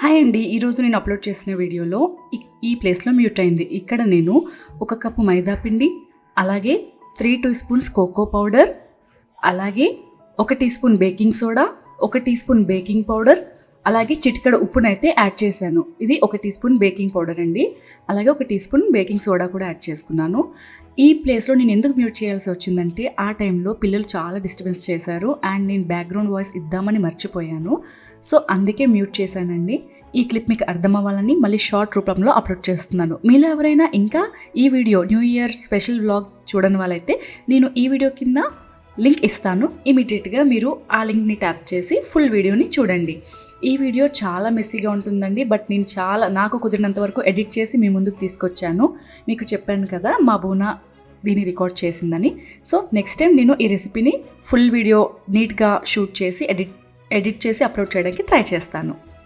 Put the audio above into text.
Hi అండి. ఈరోజు నేను అప్లోడ్ చేసిన వీడియోలో ఈ ప్లేస్లో మ్యూట్ అయింది. ఇక్కడ నేను 1 కప్పు మైదా పిండి, అలాగే 3 టీ స్పూన్స్ కోకో పౌడర్, అలాగే 1 teaspoon baking soda, 1 teaspoon baking powder, అలాగే చిటికెడు ఉప్పునైతే యాడ్ చేశాను. ఇది 1 టీ స్పూన్ బేకింగ్ పౌడర్ అండి. అలాగే 1 టీ స్పూన్ బేకింగ్ సోడా కూడా యాడ్ చేసుకున్నాను. ఈ ప్లేస్లో నేను ఎందుకు మ్యూట్ చేయాల్సి వచ్చిందంటే ఆ టైంలో పిల్లలు చాలా డిస్టర్బెన్స్ చేశారు అండ్ నేను బ్యాక్గ్రౌండ్ వాయిస్ ఇద్దామని మర్చిపోయాను. సో అందుకే మ్యూట్ చేశానండి. ఈ క్లిప్ మీకు అర్థం అవ్వాలని మళ్ళీ షార్ట్ రూపంలో అప్లోడ్ చేస్తున్నాను. మీలో ఎవరైనా ఇంకా ఈ video new year special vlog చూడని వాళ్ళైతే నేను ఈ వీడియో కింద లింక్ ఇస్తాను. ఇమీడియట్గా మీరు ఆ లింక్ని ట్యాప్ చేసి ఫుల్ వీడియోని చూడండి. ఈ వీడియో చాలా మెస్సీగా ఉంటుందండి. బట్ నేను నాకు కుదిరినంత వరకు ఎడిట్ చేసి మీ ముందుకు తీసుకొచ్చాను. మీకు చెప్పాను కదా మా బూనా దీన్ని రికార్డ్ చేసిందని. సో నెక్స్ట్ టైం నేను ఈ రెసిపీని ఫుల్ వీడియో నీట్గా షూట్ చేసి ఎడిట్ చేసి అప్లోడ్ చేయడానికి ట్రై చేస్తాను.